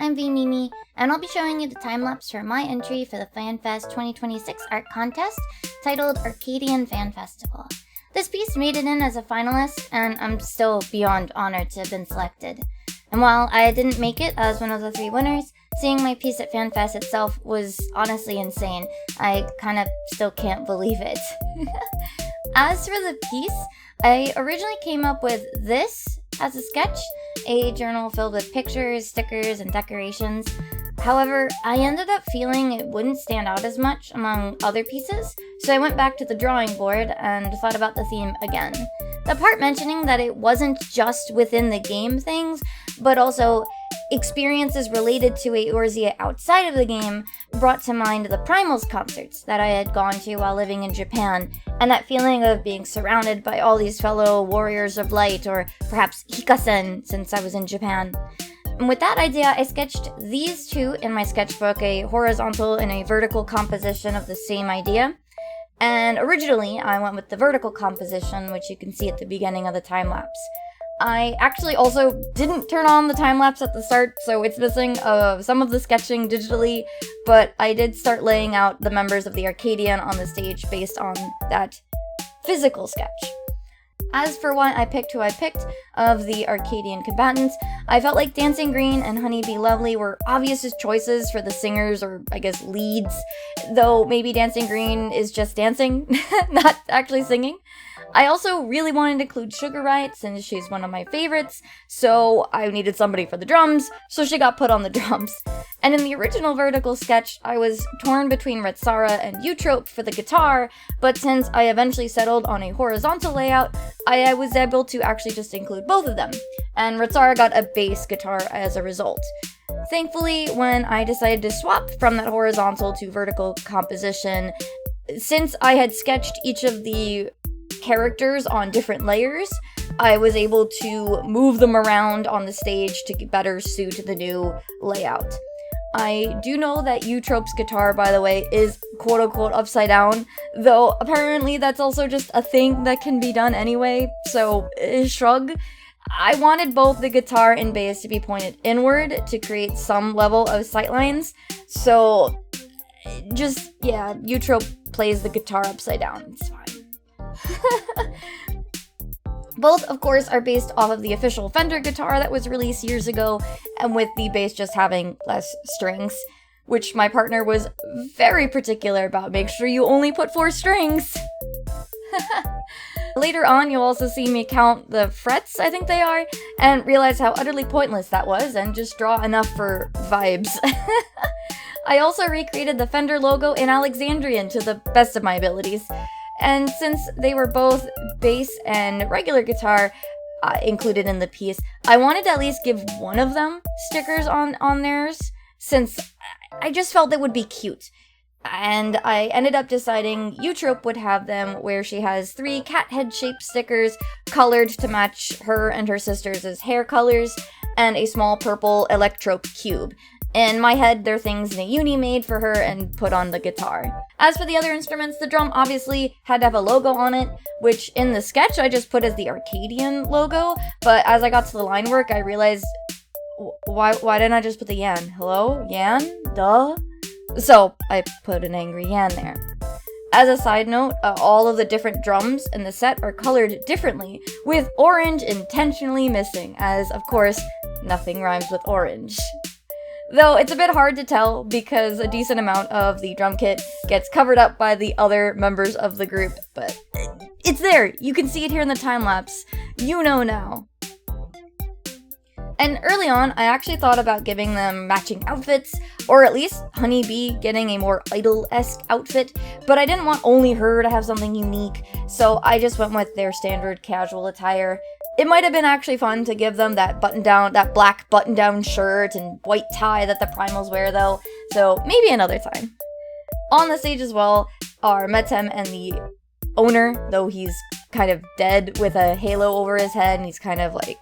I'm VMimi, and I'll be showing you the time-lapse for my entry for the FanFest 2026 art contest titled Arcadian Fan Festival. This piece made it in as a finalist, and I'm still beyond honored to have been selected. And while I didn't make it as one of the 3 winners, seeing my piece at FanFest itself was honestly insane. I kind of still can't believe it. As for the piece, I originally came up with this as a sketch, a journal filled with pictures, stickers, and decorations. However, I ended up feeling it wouldn't stand out as much among other pieces, so I went back to the drawing board and thought about the theme again. The part mentioning that it wasn't just within the game things, but also experiences related to Eorzea outside of the game brought to mind the Primals concerts that I had gone to while living in Japan, and that feeling of being surrounded by all these fellow warriors of light, or perhaps Hikasen since I was in Japan. And with that idea, I sketched these 2 in my sketchbook, a horizontal and a vertical composition of the same idea. And originally, I went with the vertical composition, which you can see at the beginning of the time-lapse. I actually also didn't turn on the time-lapse at the start, so it's missing some of the sketching digitally, but I did start laying out the members of the Arcadian on the stage based on that physical sketch. As for why I picked who I picked of the Arcadian combatants, I felt like Dancing Green and Honeybee Lovely were obvious choices for the singers, or I guess leads, though maybe Dancing Green is just dancing, not actually singing. I also really wanted to include Sugar Riot since she's one of my favorites, so I needed somebody for the drums, so she got put on the drums. And in the original vertical sketch, I was torn between Retsara and Eutrope for the guitar, but since I eventually settled on a horizontal layout, I was able to actually just include both of them, and Retsara got a bass guitar as a result. Thankfully, when I decided to swap from that horizontal to vertical composition, since I had sketched each of the characters on different layers, I was able to move them around on the stage to better suit the new layout. I do know that Eutrope's guitar, by the way, is quote-unquote upside down, though apparently that's also just a thing that can be done anyway, so shrug. I wanted both the guitar and bass to be pointed inward to create some level of sightlines, so Eutrope plays the guitar upside down, it's fine. Both, of course, are based off of the official Fender guitar that was released years ago, and with the bass just having less strings, which my partner was very particular about. Make sure you only put 4 strings! Later on, you'll also see me count the frets, I think they are, and realize how utterly pointless that was, and just draw enough for vibes. I also recreated the Fender logo in Alexandrian to the best of my abilities. And since they were both bass and regular guitar included in the piece, I wanted to at least give one of them stickers on theirs, since I just felt they would be cute. And I ended up deciding Eutrope would have them, where she has 3 cat head-shaped stickers colored to match her and her sister's hair colors, and a small purple Electrope cube. In my head, they're things Nayuni made for her and put on the guitar. As for the other instruments, the drum obviously had to have a logo on it, which in the sketch I just put as the Arcadian logo, but as I got to the line work, I realized, why didn't I just put the Yan? Hello? Yan? Duh? So I put an angry Yan there. As a side note, all of the different drums in the set are colored differently, with orange intentionally missing, as of course, nothing rhymes with orange. Though it's a bit hard to tell because a decent amount of the drum kit gets covered up by the other members of the group, but it's there! You can see it here in the time-lapse. You know now. And early on, I actually thought about giving them matching outfits, or at least Honeybee getting a more Idol-esque outfit, but I didn't want only her to have something unique, so I just went with their standard casual attire. It might have been actually fun to give them that black button-down shirt and white tie that the Primals wear though, so maybe another time. On the stage as well are Metem and the owner, though he's kind of dead with a halo over his head and he's kind of like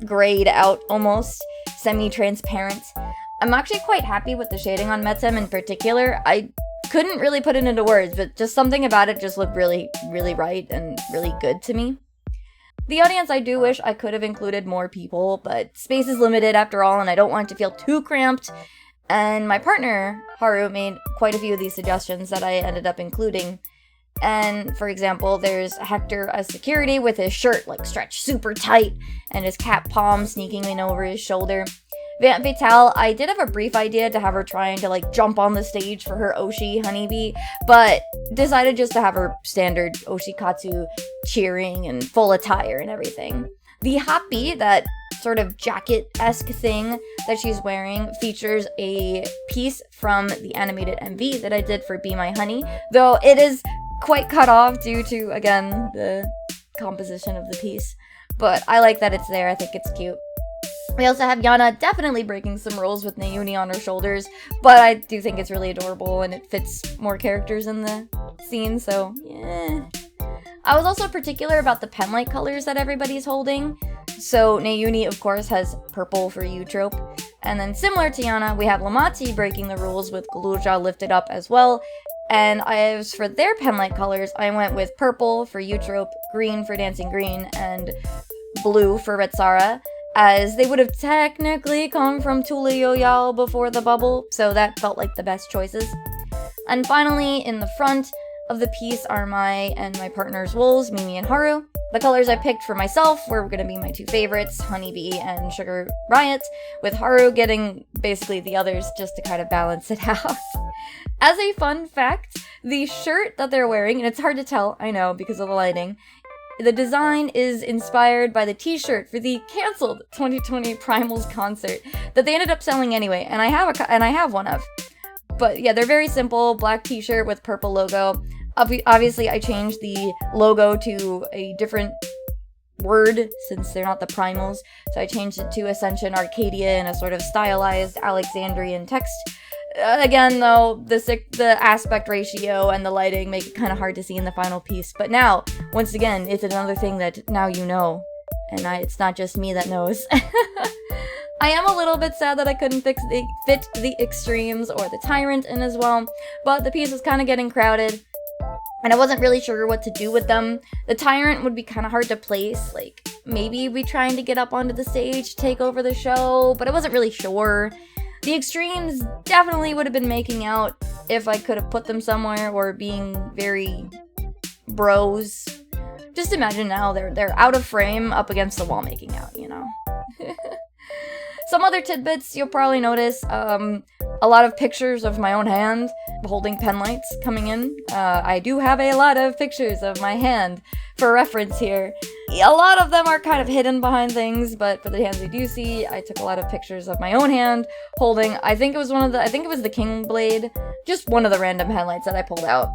grayed out almost, semi-transparent. I'm actually quite happy with the shading on Metem in particular. I couldn't really put it into words, but just something about it just looked really, really right and really good to me. The audience, I do wish I could have included more people, but space is limited after all, and I don't want it to feel too cramped. And my partner, Haru, made quite a few of these suggestions that I ended up including. And, for example, there's Hector as security with his shirt, like, stretched super tight, and his cat palm sneaking in over his shoulder. Vant Fatale, I did have a brief idea to have her trying to, like, jump on the stage for her Oshi honeybee, but decided just to have her standard Oshikatsu cheering and full attire and everything. The Happy, that sort of jacket-esque thing that she's wearing, features a piece from the animated MV that I did for Be My Honey, though it is quite cut off due to, again, the composition of the piece. But I like that it's there, I think it's cute. We also have Yana definitely breaking some rules with Nayuni on her shoulders, but I do think it's really adorable and it fits more characters in the scene, so yeah. I was also particular about the penlight colors that everybody's holding. So Nayuni, of course, has purple for Eutrope. And then similar to Yana, we have Lamati breaking the rules with Galuja lifted up as well. And as for their penlight colors, I went with purple for Eutrope, green for Dancing Green, and blue for Retsara, as they would have technically come from Tula Yoyao before the bubble, so that felt like the best choices. And finally, in the front of the piece are my and my partner's wolves, Mimi and Haru. The colors I picked for myself were going to be my two favorites, Honeybee and Sugar Riot, with Haru getting basically the others just to kind of balance it out. As a fun fact, the shirt that they're wearing, and it's hard to tell, I know, because of the lighting, the design is inspired by the t-shirt for the cancelled 2020 Primals concert that they ended up selling anyway, and I have one of. But yeah, they're very simple, black t-shirt with purple logo. Obviously, I changed the logo to a different word since they're not the Primals, so I changed it to Ascension Arcadia in a sort of stylized Alexandrian text. Again, though, the aspect ratio and the lighting make it kind of hard to see in the final piece. But now, once again, it's another thing that now you know, and it's not just me that knows. I am a little bit sad that I couldn't fit the Extremes or the Tyrant in as well, but the piece was kind of getting crowded, and I wasn't really sure what to do with them. The Tyrant would be kind of hard to place, like, maybe we trying to get up onto the stage, take over the show, but I wasn't really sure. The Extremes definitely would have been making out if I could have put them somewhere, or being very bros. Just imagine now, they're out of frame up against the wall making out, you know? Some other tidbits you'll probably notice, a lot of pictures of my own hand holding pen lights coming in. I do have a lot of pictures of my hand for reference here. A lot of them are kind of hidden behind things, but for the hands we do see, I took a lot of pictures of my own hand holding, I think it was the King Blade, just one of the random headlights that I pulled out.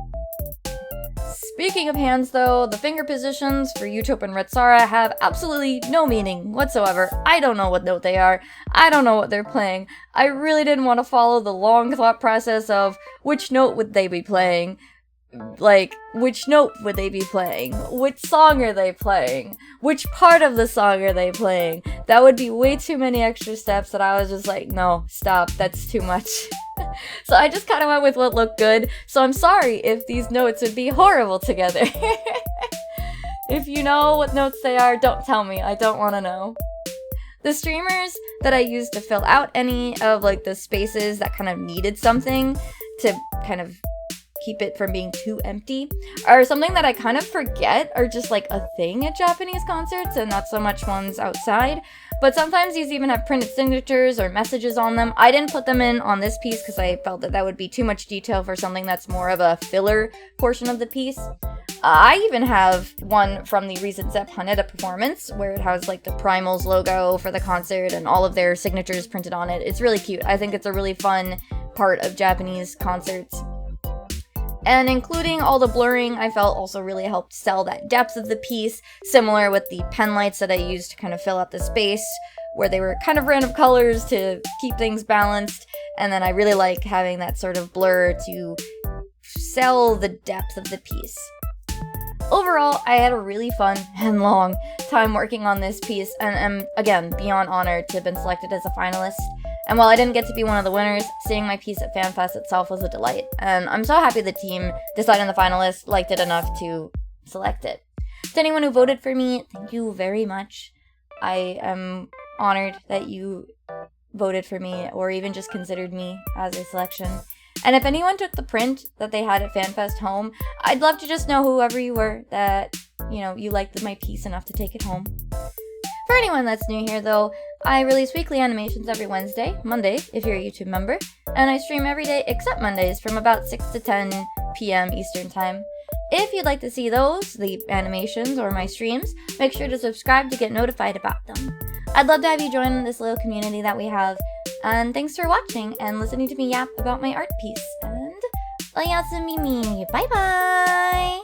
Speaking of hands, though, the finger positions for Eutrope and Retsara have absolutely no meaning whatsoever. I don't know what note they are. I don't know what they're playing. I really didn't want to follow the long thought process of which note would they be playing. Like, which note would they be playing? Which song are they playing? Which part of the song are they playing? That would be way too many extra steps that I was just like, no, stop, that's too much. So I just kind of went with what looked good, so I'm sorry if these notes would be horrible together. If you know what notes they are, don't tell me, I don't want to know. The streamers that I used to fill out any of like the spaces that kind of needed something to kind of keep it from being too empty are something that I kind of forget are just like a thing at Japanese concerts and not so much ones outside. But sometimes these even have printed signatures or messages on them. I didn't put them in on this piece because I felt that that would be too much detail for something that's more of a filler portion of the piece. I even have one from the recent Zepp Haneda performance where it has like the Primals logo for the concert and all of their signatures printed on it. It's really cute. I think it's a really fun part of Japanese concerts. And including all the blurring, I felt also really helped sell that depth of the piece, similar with the pen lights that I used to kind of fill out the space, where they were kind of random colors to keep things balanced, and then I really like having that sort of blur to sell the depth of the piece. Overall, I had a really fun and long time working on this piece, and am, again, beyond honored to have been selected as a finalist. And while I didn't get to be one of the winners, seeing my piece at FanFest itself was a delight, and I'm so happy the team deciding the finalists liked it enough to select it. To anyone who voted for me, thank you very much. I am honored that you voted for me or even just considered me as a selection. And if anyone took the print that they had at FanFest home, I'd love to just know, whoever you were, that, you liked my piece enough to take it home. For anyone that's new here, though, I release weekly animations every Monday if you're a YouTube member, and I stream every day except Mondays from about 6 to 10 p.m. Eastern Time. If you'd like to see those, the animations, or my streams, make sure to subscribe to get notified about them. I'd love to have you join this little community that we have, and thanks for watching and listening to me yap about my art piece, and oyasumimi, bye bye!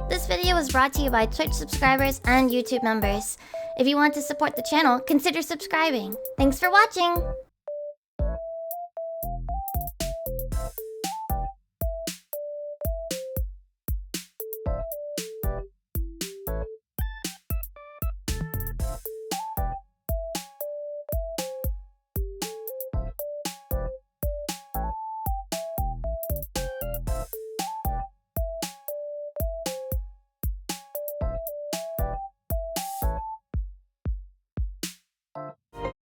This video was brought to you by Twitch subscribers and YouTube members. If you want to support the channel, consider subscribing. Thanks for watching!